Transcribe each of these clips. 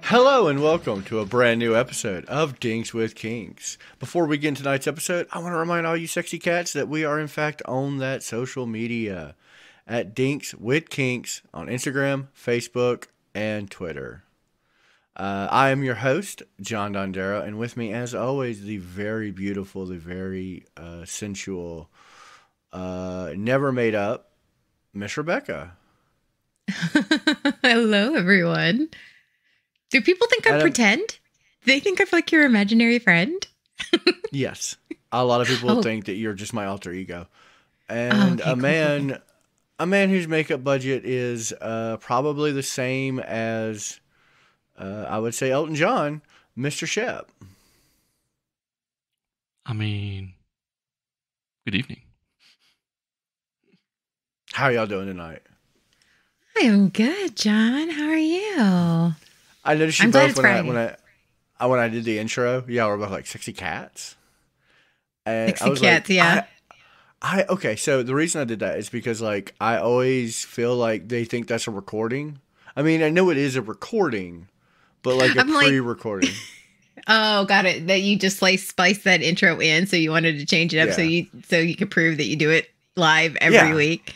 Hello and welcome to a brand new episode of Dinks with Kinks. Before we get into tonight's episode, I want to remind all you sexy cats that we are in fact on that social media at Dinks with Kinks on Instagram, Facebook, and Twitter. I am your host, John Dondero, and with me as always, the very beautiful, the very sensual, never made up, Miss Rebecca. Hello, everyone. Do people think I pretend? They think I'm like your imaginary friend? Yes. A lot of people think that you're just my alter ego. And a man whose makeup budget is probably the same as, I would say, Elton John, Mr. Shep. I mean, good evening. How are y'all doing tonight? I am good, John. How are you? I noticed you both when I did the intro. Y'all were both like sexy cats. And sexy I was cats, like, yeah. Okay, so the reason I did that is because like I always feel like they think that's a recording. I mean, I know it is a recording, but like a pre-recording. Oh, got it. That you just like spiced that intro in, so you wanted to change it up so you could prove that you do it live every week.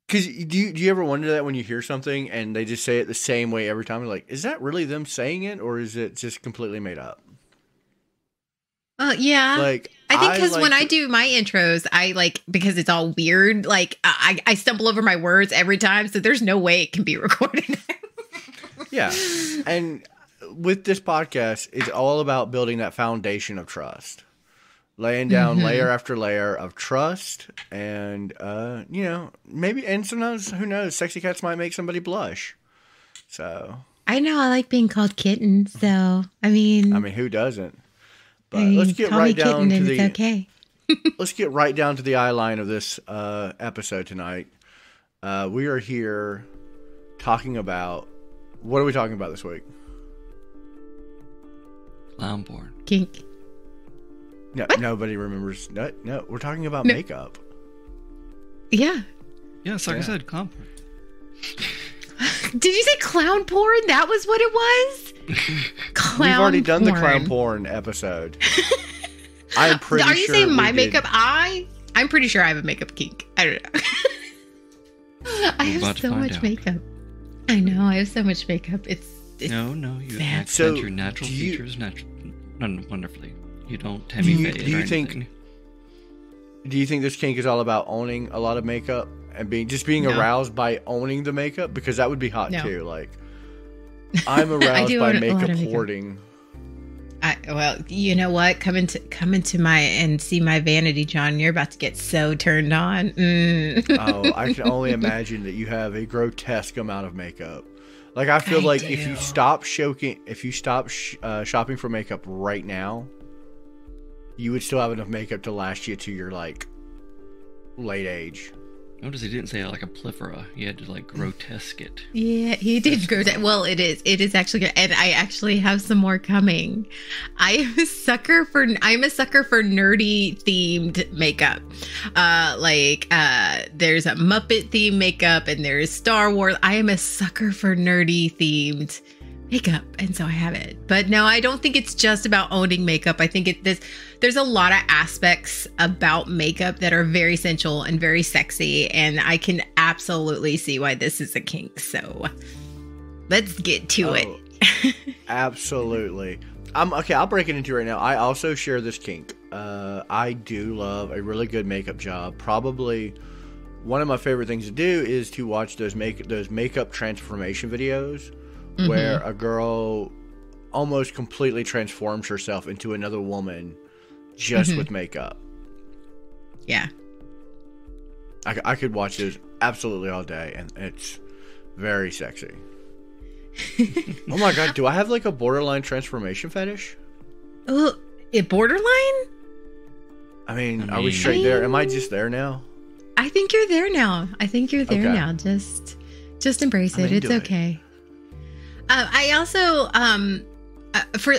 Because do you ever wonder that when you hear something and they just say it the same way every time? You're like, is that really them saying it, or is it just completely made up? Yeah. Like I think because when I do my intros, I because it's all weird. Like I stumble over my words every time, so there's no way it can be recorded. Yeah, and with this podcast, it's all about building that foundation of trust. Laying down layer after layer of trust and, maybe, and sometimes, who knows, sexy cats might make somebody blush. So. I know, I like being called kitten, so, I mean, who doesn't? But let's get right down to the, okay. Let's get right down to the eye line of this episode tonight. We are here talking about, what are we talking about this week? Clown porn. Kink. No, what? Nobody remembers. No, we're talking about makeup. Yeah. Yes, like I said, clown porn. Did you say clown porn? That was what it was? Clown We've already done porn. the clown porn episode. I'm pretty sure. Are you saying my makeup? I'm pretty sure I have a makeup kink. I don't know. I have so much makeup. I know. I have so much makeup. It's no. You accent your natural features wonderfully. You don't have me fade or anything. Do you think this kink is all about owning a lot of makeup and being aroused by owning the makeup? Because that would be hot too. Like, I'm aroused by makeup hoarding. Well, you know what? Come into my and see my vanity, John. You're about to get so turned on. Oh, I can only imagine that you have a grotesque amount of makeup. Like, I feel like if you stop shopping for makeup right now, you would still have enough makeup to last you to your, late age. Notice he didn't say like a plethora. He had to, grotesque it. Yeah, he did grotesque. Well, it is actually good. And I actually have some more coming. I'm a sucker for nerdy themed makeup. There's a Muppet themed makeup and there's Star Wars. I am a sucker for nerdy themed makeup, and so I have it. But no, I don't think it's just about owning makeup. I think there's a lot of aspects about makeup that are very sensual and very sexy, and I can absolutely see why this is a kink. So let's get to it. Absolutely. I'll break it into right now. I also share this kink. I do love a really good makeup job. Probably one of my favorite things to do is to watch those makeup transformation videos. Where a girl almost completely transforms herself into another woman just with makeup. Yeah. I could watch this absolutely all day, and it's very sexy. Oh my god, do I have a borderline transformation fetish? Oh, borderline? I mean, are we straight there? Am I just there now? I think you're there now. Now. Just embrace it. It's okay. I also,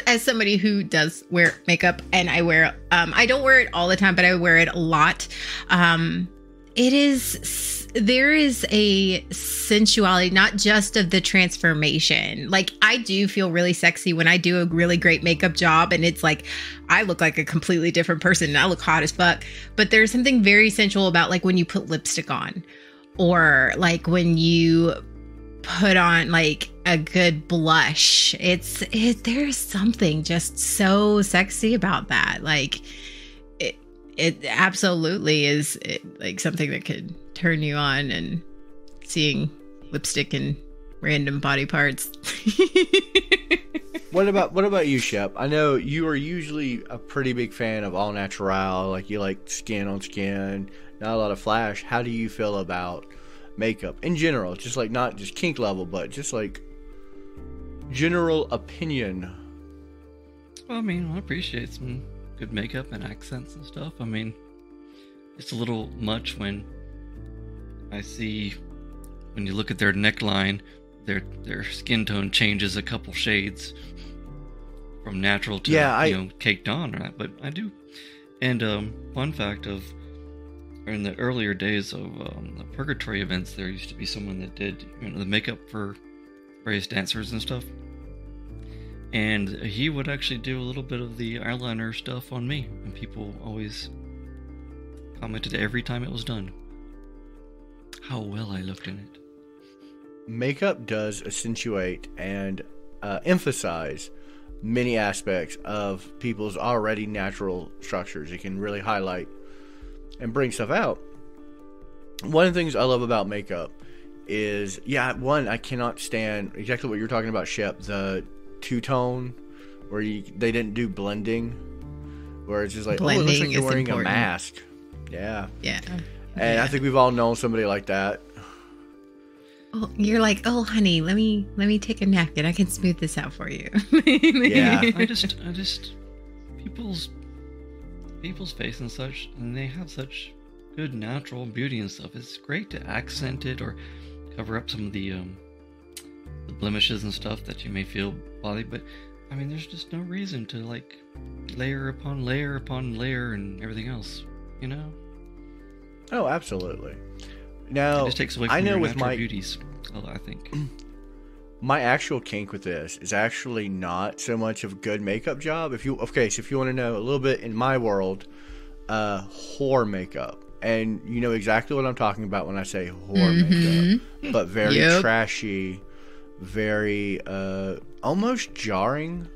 as somebody who does wear makeup, and I don't wear it all the time, but I wear it a lot. There is a sensuality, not just of the transformation. Like, I do feel really sexy when I do a really great makeup job and it's like I look like a completely different person and I look hot as fuck. But there's something very sensual about like when you put lipstick on, or like when you put on like a good blush. There's something just so sexy about that. Like it absolutely is like something that could turn you on, and seeing lipstick in random body parts. What about you, Shep? I know you are usually a pretty big fan of all natural, like you like skin on skin, not a lot of flash. How do you feel about makeup in general? Just like not just kink level, but just like general opinion. Well, I mean, I appreciate some good makeup and accents and stuff. I mean, it's a little much when I see, when you look at their neckline, their skin tone changes a couple shades from natural to caked on, right? But I do. And fun fact of, in the earlier days of the Purgatory events, there used to be someone that did the makeup for various dancers and stuff. And he would actually do a little bit of the eyeliner stuff on me. And people always commented every time it was done how well I looked in it. Makeup does accentuate and emphasize many aspects of people's already natural structures. It can really highlight and bring stuff out. One of the things I love about makeup is, I cannot stand exactly what you're talking about, Shep, the two-tone, where they didn't do blending, where it's just like, blending, it looks like you're wearing important. A mask. Yeah. And I think we've all known somebody like that. Oh, you're like, oh, honey, let me take a napkin. I can smooth this out for you. Yeah. I just people's face and such, and they have such good natural beauty and stuff. It's great to accent it or cover up some of the blemishes and stuff that you may feel bothered. But I mean, there's just no reason to like layer upon layer upon layer and everything else, you know? Oh, absolutely. Now, it just takes away from your natural beauties, I think. My actual kink with this is actually not so much of a good makeup job. So if you want to know a little bit in my world, whore makeup. And you know exactly what I'm talking about when I say whore makeup. But very trashy, very almost jarring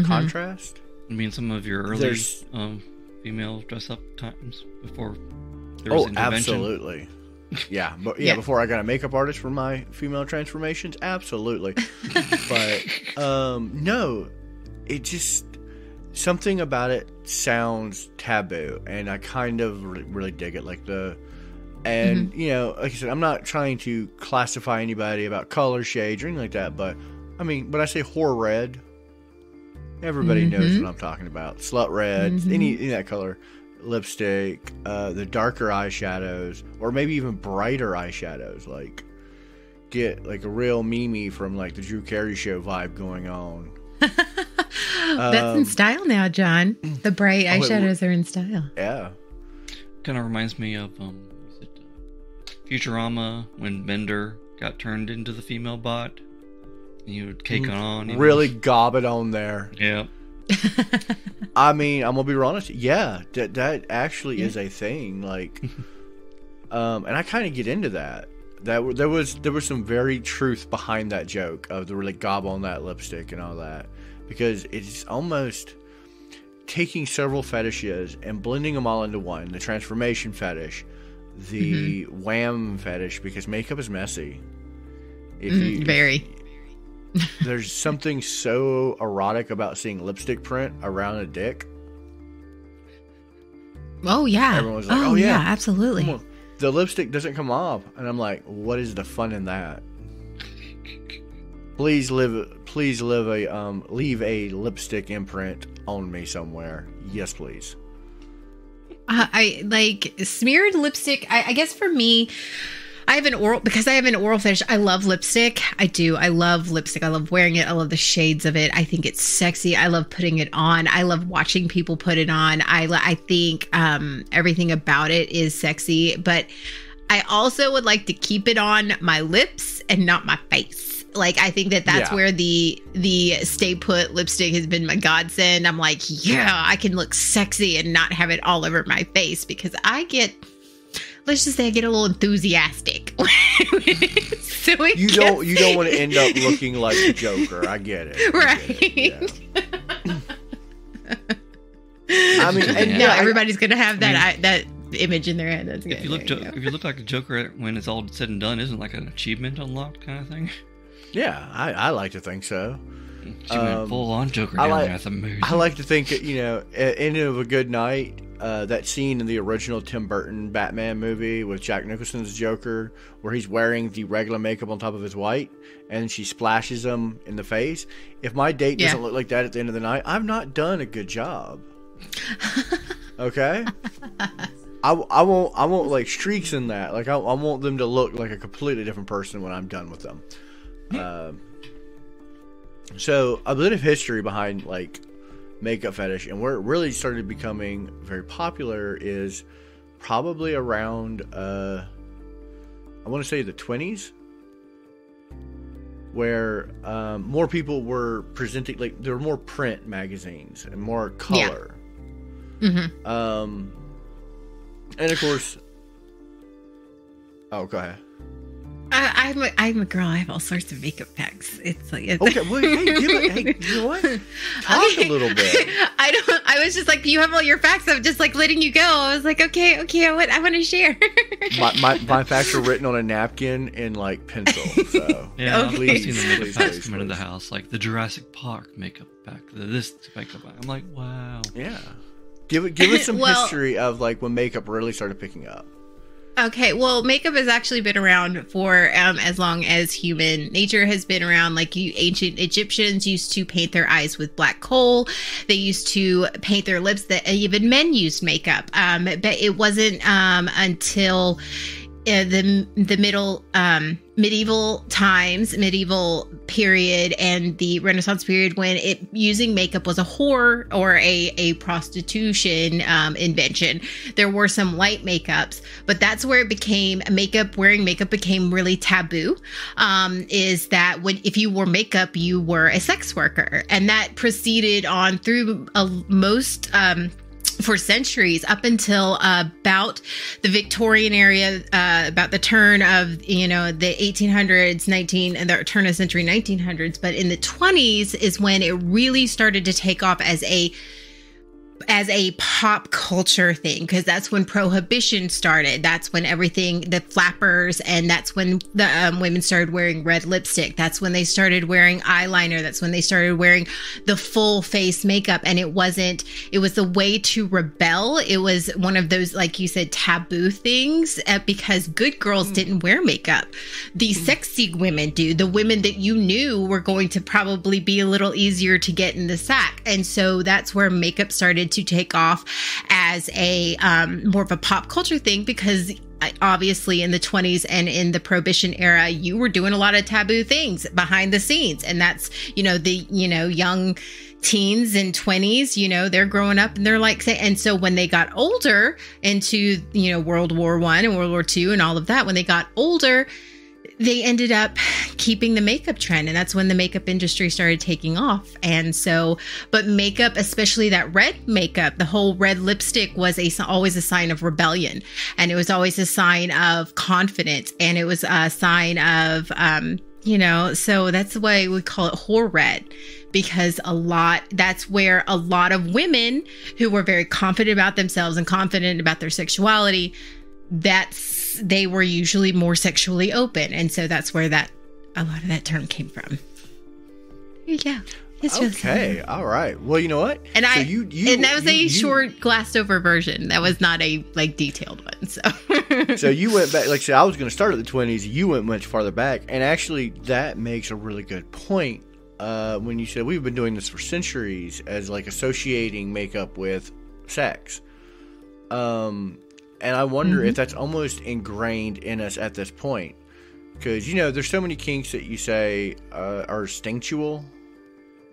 contrast. I mean, some of your early female dress-up times before there was intervention. Absolutely. Yeah, but before I got a makeup artist for my female transformations, absolutely. But no, it just, something about it sounds taboo, and I kind of really dig it. Like like I said, I'm not trying to classify anybody about color shades or anything like that, but I mean, when I say whore red, everybody knows what I'm talking about. Slut red, any of that color. Lipstick, the darker eyeshadows, or maybe even brighter eyeshadows, like get like a real Mimi from like the Drew Carey show vibe going on. That's in style now, John. The bright eyeshadows are in style. Yeah. Kind of reminds me of Futurama, when Bender got turned into the female bot and you would cake on. Really gob it on there. Yeah. I mean, I'm gonna be honest. Yeah, that actually is a thing. Like, and I kind of get into that. There was some very truth behind that joke of the really gob on that lipstick and all that, because it's almost taking several fetishes and blending them all into one. The transformation fetish, the wham fetish, because makeup is messy. Very. There's something so erotic about seeing lipstick print around a dick. Oh, yeah. Everyone's like, oh yeah, absolutely. The lipstick doesn't come off. And I'm like, what is the fun in that? Please leave a lipstick imprint on me somewhere. Yes, please. I like smeared lipstick. I guess for me, I have an oral fetish. I love lipstick. I do. I love lipstick. I love wearing it. I love the shades of it. I think it's sexy. I love putting it on. I love watching people put it on. I think everything about it is sexy. But I also would like to keep it on my lips and not my face. Like, I think that's where the Stay Put lipstick has been my godsend. I'm like, yeah, I can look sexy and not have it all over my face, because let's just say I get a little enthusiastic. So you don't want to end up looking like the Joker. I get it. Right. I mean, and everybody's gonna have that image in their head. That's good. If you look like a Joker when it's all said and done, isn't it like an achievement unlocked kind of thing? Yeah, I like to think so. She went full on Joker down there. That's amazing. I like to think, at end of a good night, that scene in the original Tim Burton Batman movie with Jack Nicholson's Joker, where he's wearing the regular makeup on top of his white, and she splashes him in the face. If my date doesn't look like that at the end of the night, I've not done a good job. Okay? I want like streaks in that. Like I want them to look like a completely different person when I'm done with them. So a bit of history behind like makeup fetish and where it really started becoming very popular is probably around I want to say the 20s, where more people were presenting, like there were more print magazines and more color. And of course, go ahead. I'm a girl. I have all sorts of makeup packs. It's like okay. Well, hey, you know what? Talk a little bit. I was just like, you have all your facts. I'm just like letting you go. I was like, okay. I want to share. my facts are written on a napkin in like pencil. So yeah, I've seen the makeup packs come into the house, like the Jurassic Park makeup pack, this makeup pack. I'm like, wow. Yeah. Give us some history of like when makeup really started picking up. Okay, well, makeup has actually been around for as long as human nature has been around. Like ancient Egyptians used to paint their eyes with black coal. They used to paint their lips. That even men used makeup. But it wasn't until the medieval period and the Renaissance period when using makeup was a whore or a prostitution invention. There were some light makeups, but that's where it became wearing makeup became really taboo. Is that if you wore makeup, you were a sex worker, and that proceeded on through most for centuries up until about the Victorian era, about the turn of the 1800s, and the turn of century 1900s. But in the 20s is when it really started to take off as a pop culture thing, because that's when prohibition started. That's when the flappers, and that's when the women started wearing red lipstick. That's when they started wearing eyeliner. That's when they started wearing the full face makeup. And it was the way to rebel. It was one of those, like you said, taboo things, because good girls didn't wear makeup. The sexy women do. The women that you knew were going to probably be a little easier to get in the sack. And so that's where makeup started to take off as a more of a pop culture thing, because obviously in the 20s and in the Prohibition era, you were doing a lot of taboo things behind the scenes. And that's, the young teens and 20s, they're growing up and they're like, and so when they got older into, World War I and World War II and all of that, when they got older, they ended up keeping the makeup trend, and that's when the makeup industry started taking off. And so, but makeup, especially that red makeup, the whole red lipstick was always a sign of rebellion, and it was always a sign of confidence, and it was a sign of, so that's why we call it whore red, because that's where a lot of women who were very confident about themselves and confident about their sexuality, they were usually more sexually open, and so that's where a lot of that term came from. There you go. Okay, all right. Well, you know what? And that was a short, glassed over version. That was not a detailed one. So, so you went back. Like I said, I was going to start at the 20s. You went much farther back, and actually, that makes a really good point. When you said we've been doing this for centuries as like associating makeup with sex. And I wonder if that's almost ingrained in us at this point. Because, there's so many kinks that you say are instinctual.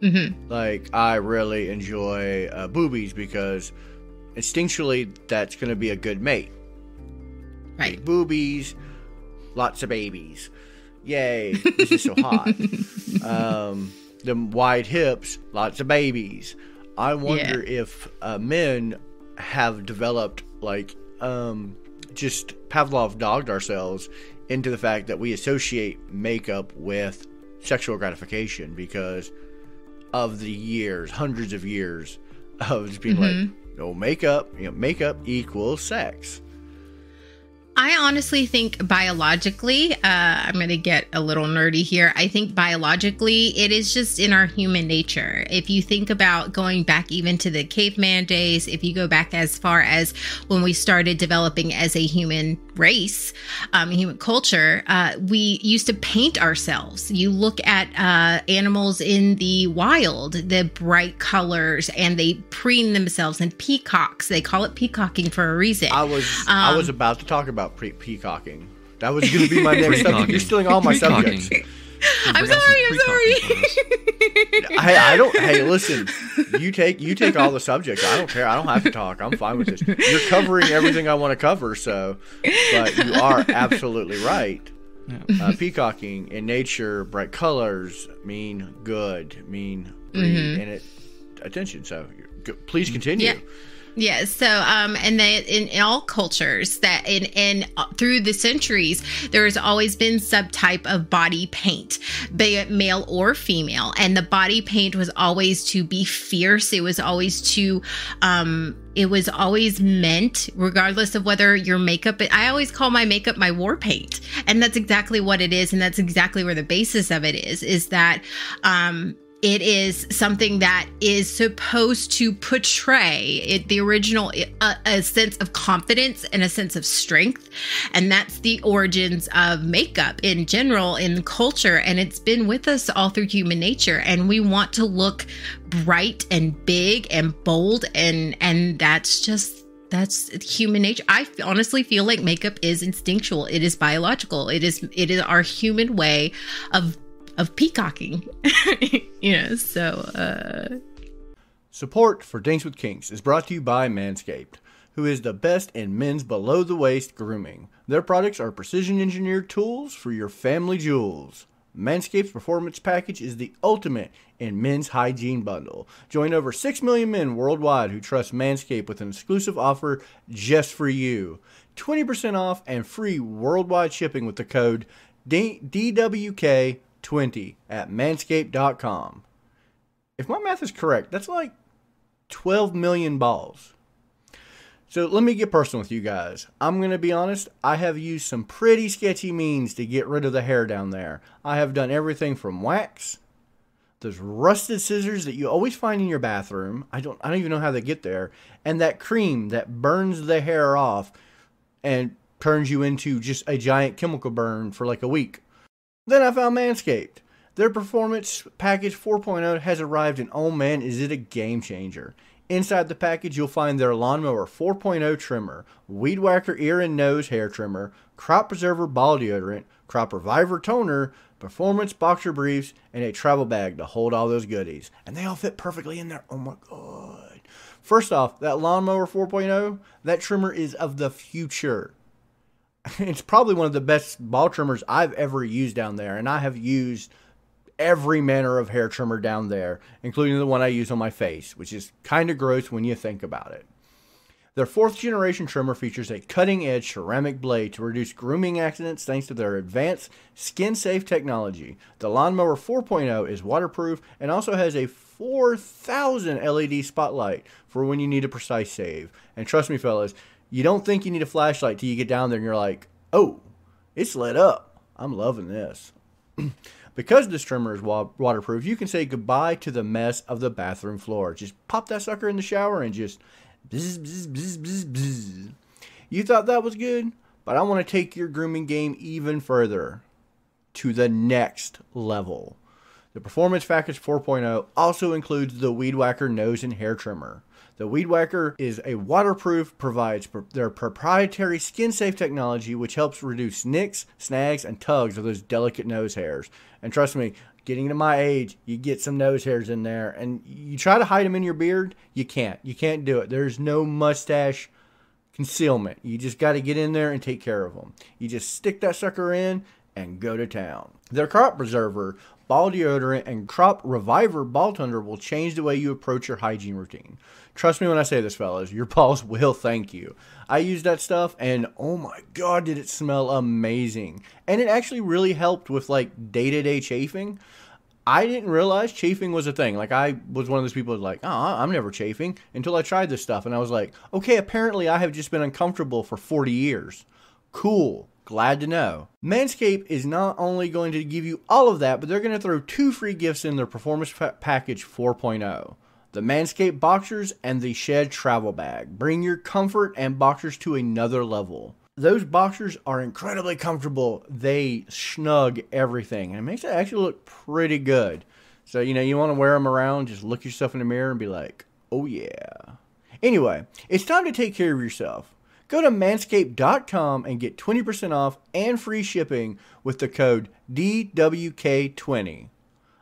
Mm-hmm. Like, I really enjoy boobies because instinctually that's going to be a good mate. Right. Big boobies, lots of babies. Yay, this is so hot. Them wide hips, lots of babies. I wonder if men have developed, like, just Pavlov dogged ourselves into the fact that we associate makeup with sexual gratification because of the years, hundreds of years of just being like, no, makeup equals sex. I honestly think biologically, I'm going to get a little nerdy here. I think biologically, it is just in our human nature. If you think about going back even to the caveman days, if you go back as far as when we started developing as a human race, human culture, we used to paint ourselves. You look at animals in the wild, the bright colors, and they preen themselves, and peacocks. They call it peacocking for a reason. I was about to talk about peacocking. That was going to be my next subject. You're stealing all my subjects. I'm sorry. I don't. Hey, listen. You take all the subjects. I don't care. I don't have to talk. I'm fine with this. You're covering everything I want to cover. So, but you are absolutely right. Peacocking in nature, bright colors mean good, mean breed, and attention. So, please continue. Yeah. Yeah. So, and they, in all cultures that in through the centuries, there has always been some type of body paint, be it male or female. And the body paint was always to be fierce. It was always to, it was always meant, regardless of whether your makeup, I always call my makeup my war paint. And that's exactly what it is. And that's exactly where the basis of it is that, it is something that is supposed to portray the original, a sense of confidence and a sense of strength. And that's the origins of makeup in general in culture. And it's been with us all through human nature. And we want to look bright and big and bold. And that's human nature. I honestly feel like makeup is instinctual. It is biological. It is our human way of peacocking. Support for Dinks with Kinks is brought to you by Manscaped, who is the best in men's below-the-waist grooming. Their products are precision-engineered tools for your family jewels. Manscaped's Performance Package is the ultimate in men's hygiene bundle. Join over 6 million men worldwide who trust Manscaped with an exclusive offer just for you. 20% off and free worldwide shipping with the code DWK20 at manscaped.com. If my math is correct, that's like 12 million balls. So let me get personal with you guys. I'm going to be honest, I have used some pretty sketchy means to get rid of the hair down there. I have done everything from wax, those rusted scissors that you always find in your bathroom. I don't even know how they get there, and that cream that burns the hair off and turns you into just a giant chemical burn for like a week. Then I found Manscaped. Their Performance Package 4.0 has arrived, and oh man, is it a game changer. Inside the package, you'll find their Lawnmower 4.0 trimmer, Weed Whacker ear and nose hair trimmer, Crop Preserver ball deodorant, Crop Reviver toner, Performance boxer briefs, and a travel bag to hold all those goodies. And they all fit perfectly in there. Oh my god. First off, that Lawnmower 4.0, that trimmer is of the future. It's probably one of the best ball trimmers I've ever used down there, and I have used every manner of hair trimmer down there, including the one I use on my face, which is kind of gross when you think about it. Their 4th generation trimmer features a cutting-edge ceramic blade to reduce grooming accidents thanks to their advanced skin-safe technology. The Lawnmower 4.0 is waterproof and also has a 4,000 LED spotlight for when you need a precise save. And trust me, fellas, you don't think you need a flashlight till you get down there and you're like, oh, it's lit up. I'm loving this. Because this trimmer is waterproof, you can say goodbye to the mess of the bathroom floor. Just pop that sucker in the shower and just bzz, bzz, bzz, bzz, bzz. You thought that was good? But I want to take your grooming game even further to the next level. The Performance Package 4.0 also includes the Weed Whacker nose and hair trimmer. The Weed Whacker is a waterproof, provides their proprietary skin-safe technology which helps reduce nicks, snags, and tugs of those delicate nose hairs. And trust me, getting to my age, you get some nose hairs in there, and you try to hide them in your beard, you can't. You can't do it. There's no mustache Concealment. You just got to get in there and take care of them. You just stick that sucker in and go to town. Their crop preserver, ball deodorant, and crop reviver ball tender will change the way you approach your hygiene routine. Trust me when I say this, fellas. Your balls will thank you. I used that stuff, and oh my god, did it smell amazing. And it actually really helped with, like, day-to-day chafing. I didn't realize chafing was a thing. Like, I was one of those people who's like, oh, I'm never chafing, until I tried this stuff. And I was like, okay, apparently I have just been uncomfortable for 40 years. Cool. Glad to know. Manscaped is not only going to give you all of that, but they're going to throw 2 free gifts in their Performance Package 4.0. The Manscaped Boxers and the Shed Travel Bag. Bring your comfort and boxers to another level. Those boxers are incredibly comfortable. They snug everything, and it makes it actually look pretty good. So, you want to wear them around, just look yourself in the mirror and be like, oh yeah. Anyway, it's time to take care of yourself. Go to manscaped.com and get 20% off and free shipping with the code DWK20.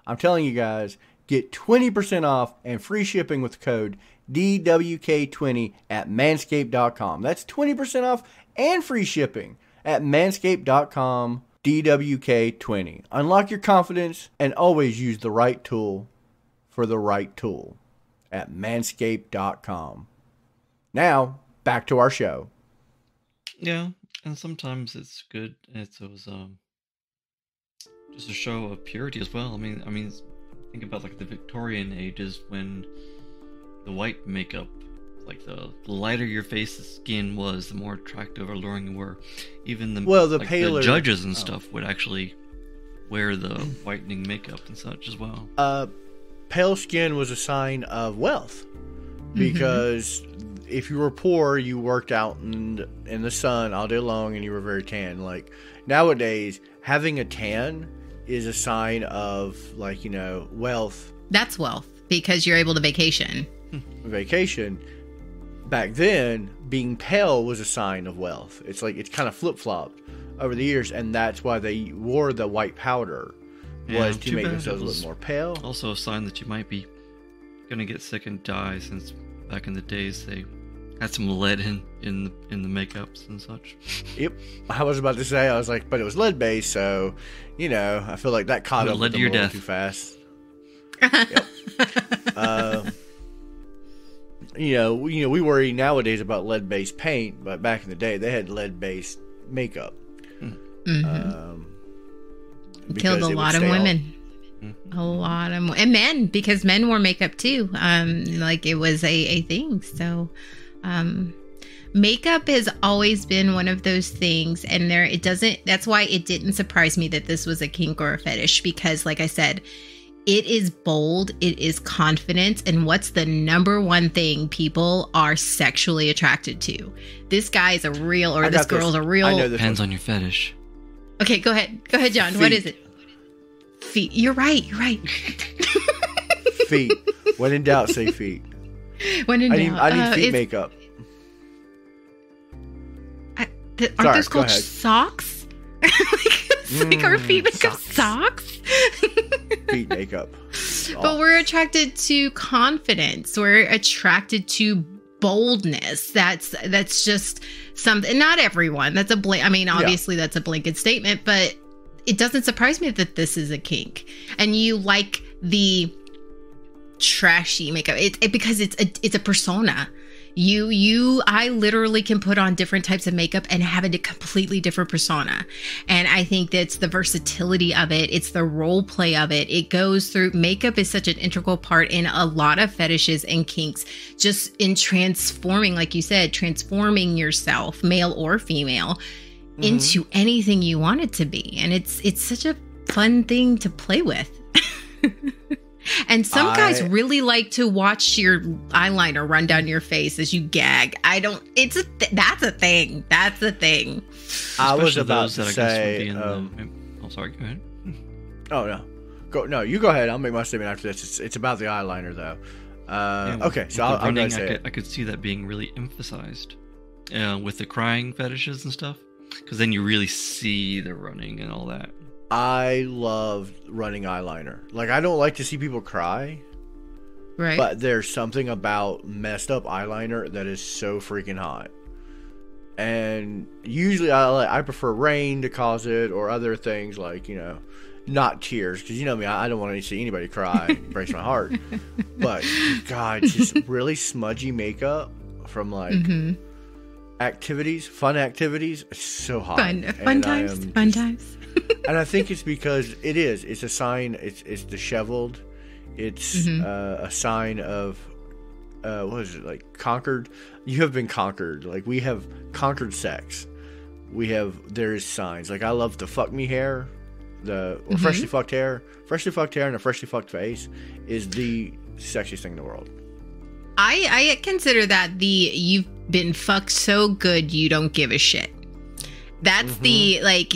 I'm telling you guys, get 20% off and free shipping with the code DWK20 at manscaped.com. That's 20% off and free shipping at manscaped.com, DWK20. Unlock your confidence and always use the right tool for the right tool at manscaped.com. Now, back to our show. Yeah, and sometimes it's good. It's just a show of purity as well. I mean, think about like the Victorian ages when the white makeup, like the lighter your face's skin was, the more attractive or alluring you were. Even the paler, the judges and stuff would actually wear the whitening makeup and such as well. Pale skin was a sign of wealth because if you were poor, you worked out in the sun all day long and you were very tan. Like nowadays, having a tan is a sign of wealth. That's wealth because you're able to vacation. Vacation. Back then, being pale was a sign of wealth. It's kind of flip-flopped over the years, and that's why they wore the white powder, was to make themselves look more pale. Also a sign that you might be going to get sick and die, since back in the days they had some lead in the makeups and such. Yep. I was about to say, I was like, but it was lead-based, so, I feel like that caught up with them a little too fast. Yep. We worry nowadays about lead-based paint, but back in the day, they had lead-based makeup. Killed a lot of women. A lot of and men, because men wore makeup too. Like it was a thing. So, makeup has always been one of those things, and that's why it didn't surprise me that this was a kink or a fetish, because like I said, it is bold, it is confidence, and what's the number one thing people are sexually attracted to? This guy is a real, or this girl's a real. Depends on your fetish. Okay, go ahead, John. Feet. What is it? Feet. You're right. Feet. When in doubt, say feet. When in doubt, I need feet makeup. Aren't those called socks? Like our feet makeup socks? Feet makeup. But we're attracted to confidence. We're attracted to boldness. That's just something. Not everyone. That's obviously that's a blanket statement, but it doesn't surprise me that this is a kink. And you like the trashy makeup. Because it's a persona. I literally can put on different types of makeup and have a completely different persona. And I think that's the versatility of it. It's the role play of it. It goes through, makeup is such an integral part in a lot of fetishes and kinks, just in transforming, like you said, transforming yourself, male or female, into anything you want it to be. And it's such a fun thing to play with. And some guys really like to watch your eyeliner run down your face as you gag. That's a thing. That's a thing. I was about to say. Sorry, go ahead. Oh no, no, you go ahead. I'll make my statement after this. It's about the eyeliner though. Okay, so I'm gonna say I could see that being really emphasized with the crying fetishes and stuff, because then you really see the running and all that. I love running eyeliner. Like, I don't like to see people cry. Right. But there's something about messed up eyeliner that is so freaking hot. And usually I prefer rain to cause it, or other things like, not tears, because you know me, I don't want to see anybody cry. It breaks my heart. But God, just really smudgy makeup from like activities, fun activities. It's so hot. Fun times. And I think it's because it's a sign. It's disheveled. It's a sign of what is it, like conquered? You have been conquered. Like, we have conquered sex. There is signs. Like, I love the fuck me hair, freshly fucked hair. Freshly fucked hair and a freshly fucked face is the sexiest thing in the world. I consider that you've been fucked so good you don't give a shit. That's the, like,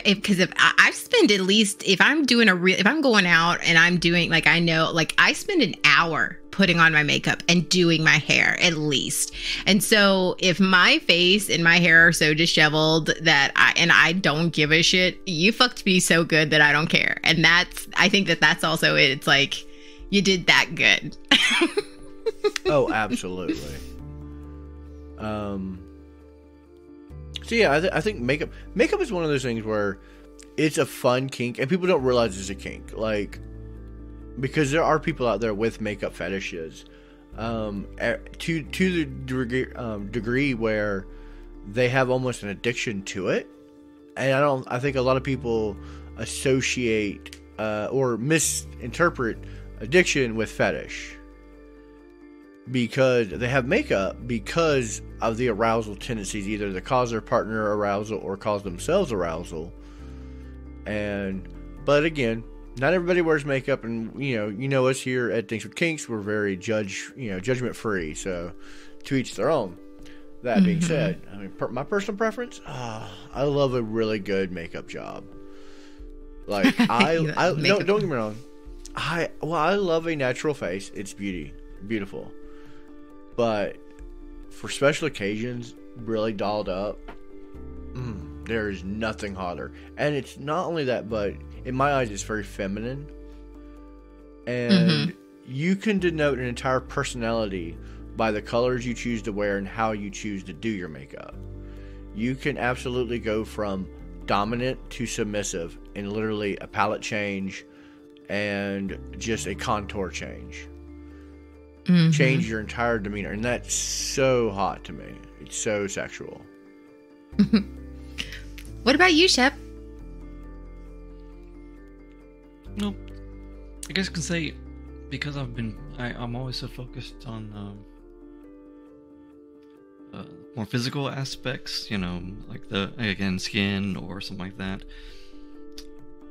because I've spent at least, if I'm going out and I'm doing, like, I know, like, I spend an hour putting on my makeup and doing my hair at least. And so if my face and my hair are so disheveled that I don't give a shit, you fucked me so good that I don't care. And I think that's also it. It's like, you did that good. Oh, absolutely. So yeah, I think makeup is one of those things where it's a fun kink, and people don't realize it's a kink, like, because there are people out there with makeup fetishes, to the degree where they have almost an addiction to it. And I think a lot of people associate or misinterpret addiction with fetish, because they have makeup because of the arousal tendencies, either to cause their partner arousal or cause themselves arousal. But again, not everybody wears makeup, and you know us here at Dinks with Kinks, we're very judgment free. So to each their own. That being said, I mean, my personal preference, I love a really good makeup job. Like, don't get me wrong, I love a natural face. It's beautiful. But for special occasions, really dolled up, there is nothing hotter. And it's not only that, but in my eyes, it's very feminine. And you can denote an entire personality by the colors you choose to wear and how you choose to do your makeup. You can absolutely go from dominant to submissive in literally a palette change and just a contour change. Change your entire demeanor, and that's so hot to me. It's so sexual. What about you, Shep? No, I guess I can say, because I'm always so focused on more physical aspects, like skin or something like that.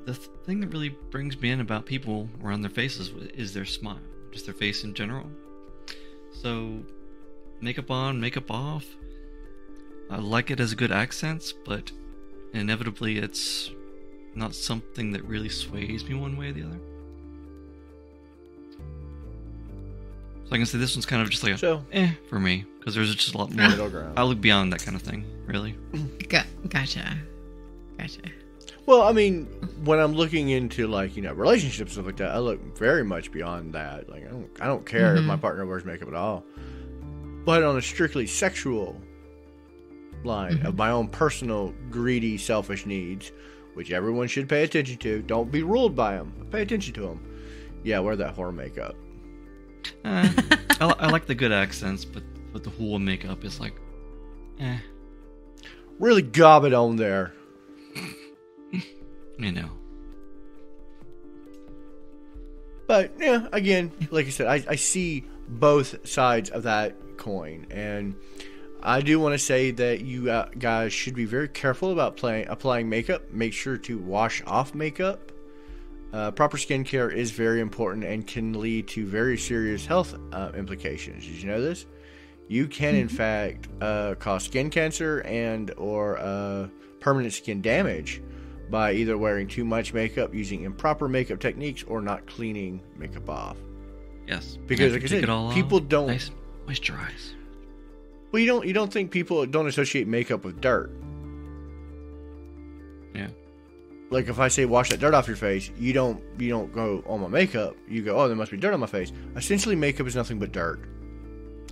The thing that really brings me in about people around their faces is their smile, just their face in general. So, makeup on, makeup off, I like it as good accents, but inevitably it's not something that really sways me one way or the other. So I can say this one's kind of just like for me, because there's just a lot more. I look beyond that kind of thing, really. Gotcha. Well, I mean, when I'm looking into, like, relationships and stuff like that, I look very much beyond that. Like, I don't care if my partner wears makeup at all. But on a strictly sexual line of my own personal, greedy, selfish needs, which everyone should pay attention to. Don't be ruled by them. Pay attention to them. Yeah, wear that horror makeup. I like the good accents, but the whole makeup is like, Really gob it on there. But yeah, again, like I said, I see both sides of that coin, and I do want to say that you guys should be very careful about applying makeup. Make sure to wash off makeup. Proper skincare is very important and can lead to very serious health implications. Did you know this? You can, in fact, cause skin cancer and or permanent skin damage by either wearing too much makeup, using improper makeup techniques, or not cleaning makeup off. Yes, because like I said, people don't nice moisturize. Well, you don't think people don't associate makeup with dirt? Yeah. Like, if I say wash that dirt off your face, you don't go, oh, my makeup. You go, oh, there must be dirt on my face. Essentially, makeup is nothing but dirt.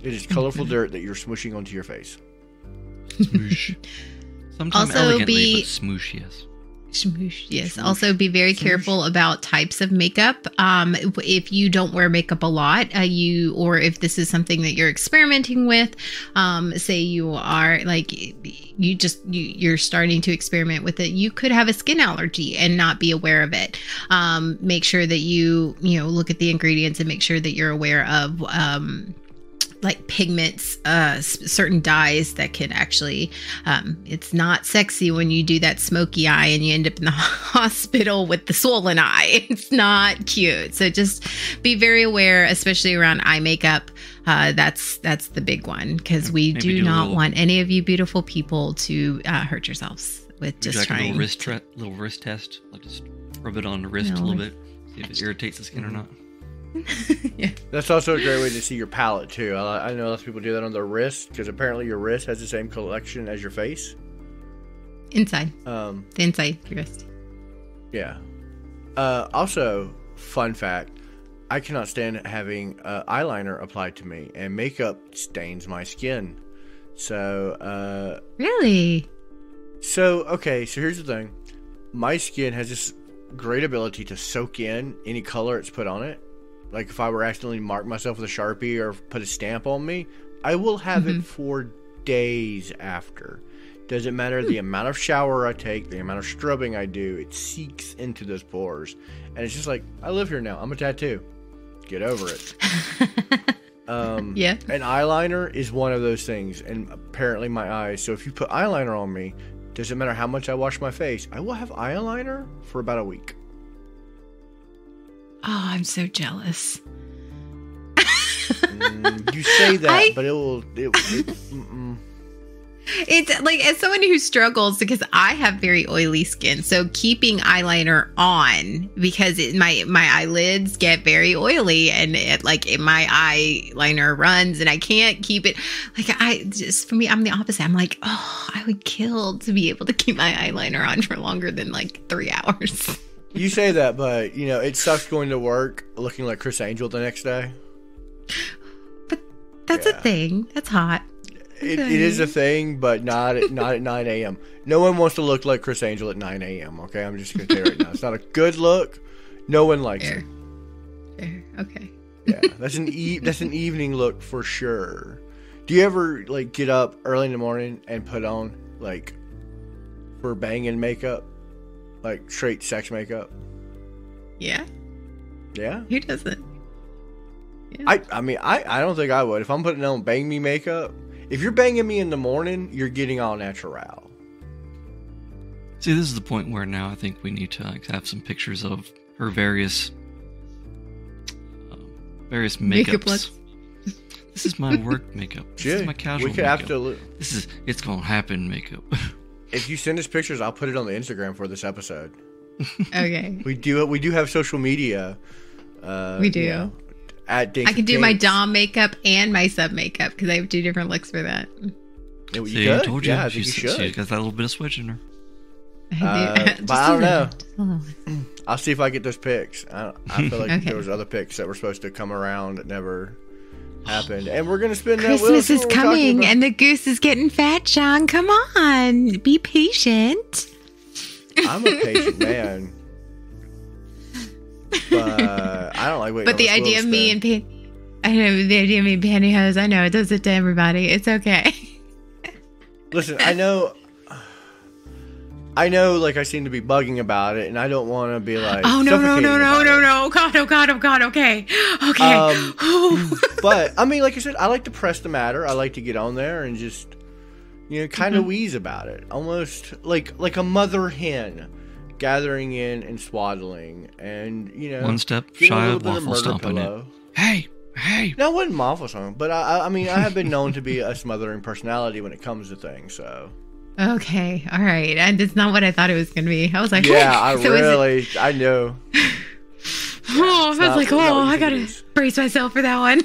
It is colorful dirt that you're smushing onto your face. Smoosh. Sometimes Also elegantly, but smoosh, yes. Smoosh, yes. Smoosh. Also, be very Smoosh. careful about types of makeup. If you don't wear makeup a lot, or if this is something that you're experimenting with, say you are like you're starting to experiment with it, you could have a skin allergy and not be aware of it. Make sure that you look at the ingredients and make sure that you're aware of like pigments, certain dyes that can actually, it's not sexy when you do that smoky eye and you end up in the hospital with the swollen eye. It's not cute. So just be very aware, especially around eye makeup. That's the big one, because we do not want any of you beautiful people to hurt yourselves with just like trying. A little wrist test. Like just rub it on the wrist a little bit, see if it irritates the skin or not. Yeah. That's also a great way to see your palette too. I know lots of people do that on their wrist, because apparently your wrist has the same collection as your face. Inside. The inside of your wrist. Yeah. Also, fun fact, I cannot stand having eyeliner applied to me, and makeup stains my skin. So, Really? So here's the thing. My skin has this great ability to soak in any color it's put on it. Like if I were accidentally mark myself with a Sharpie or put a stamp on me, I will have it for days after. Doesn't matter the amount of shower I take, the amount of scrubbing I do, it seeks into those pores. And it's just like, I live here now. I'm a tattoo. Get over it. Yeah. An eyeliner is one of those things, and apparently my eyes. So if you put eyeliner on me, doesn't matter how much I wash my face, I will have eyeliner for about a week. Oh, I'm so jealous. You say that, but It's like, as someone who struggles, because I have very oily skin, so keeping eyeliner on, because my eyelids get very oily, and my eyeliner runs, and I can't keep it. For me, I'm the opposite. I'm like, oh, I would kill to be able to keep my eyeliner on for longer than like 3 hours. You say that, but it sucks going to work looking like Chris Angel the next day. But that's a thing. That's hot. It is a thing, but not at 9 a.m. No one wants to look like Chris Angel at 9 a.m. Okay, I'm just gonna tell you right now. It's not a good look. No one likes it. Fair. Okay. Yeah, that's an evening look for sure. Do you ever get up early in the morning and put on for banging makeup, like straight sex makeup? Yeah. Yeah. Who doesn't? Yeah. I don't think I would. If I'm putting on bang me makeup, if you're banging me in the morning, you're getting all natural. See, this is the point where now I think we need to have some pictures of her various makeups. Makeup looks. This is my work makeup. This is my casual makeup. It's gonna happen makeup. If you send us pictures, I'll put it on the Instagram for this episode. Okay. We do have social media. We do. At Dinks I can do Kinks. my dom makeup and my sub makeup, because I have 2 different looks for that. You See, could? I told you. Yeah, I think you should. She's got that little bit of switch in her. I do. But I don't know. Just a little. I'll see if I get those pics. I feel like Okay. there was other pics that were supposed to come around that never happened. And we're going to spin that wheel. Christmas See is what we're talking coming, about. and the goose is getting fat, Sean. Come on. Be patient. I'm a patient man. But I don't like waiting. But the idea of me in pantyhose, I know it does it to everybody. It's okay. Listen, I know, I seem to be bugging about it, and I don't want to be like, Oh, no. suffocating about it. God, oh, God. Okay. But, like I said, I like to press the matter. I like to get on there and just, kind of wheeze about it. Almost like a mother hen gathering in and swaddling. And, One step getting a shy little of bit waffle murder stomping pillow. it. Hey. No, I wouldn't waffle stomp, but I have been known to be a smothering personality when it comes to things, so. Okay. All right. And it's not what I thought it was going to be. I was like, Yeah, I know. I was like, I got to brace myself for that one.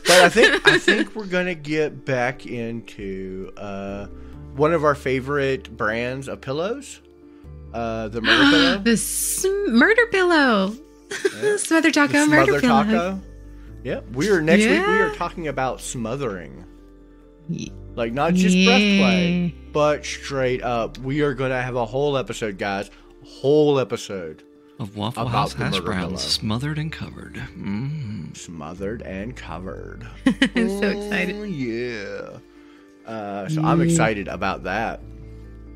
But I think we're going to get back into one of our favorite brands of pillows. The murder pillow. The murder pillow. Yeah. Smother taco, The murder smother pillow. taco. Yep. Next week we are talking about smothering. Like, not just breath play, but straight up. We are going to have a whole episode, guys. Whole episode. Of Waffle House hash browns, smothered and covered. Mm. Smothered and covered. I'm so excited. Yeah. So I'm excited about that.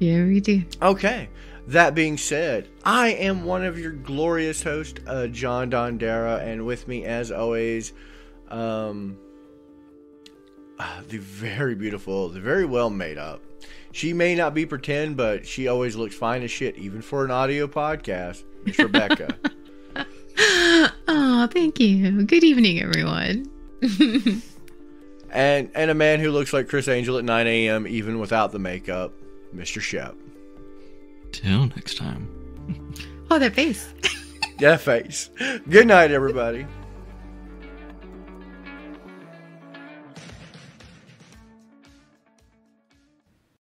Yeah, we do. Okay. That being said, I am one of your glorious hosts, John Dondera, and with me, as always, the very beautiful, the very well made up. She may not be pretend, but she always looks fine as shit, even for an audio podcast. Miss Rebecca. Oh, thank you. Good evening, everyone. and a man who looks like Chris Angel at 9 a.m. even without the makeup, Mr. Shep. Till next time. Oh, that face. That face. Good night, everybody.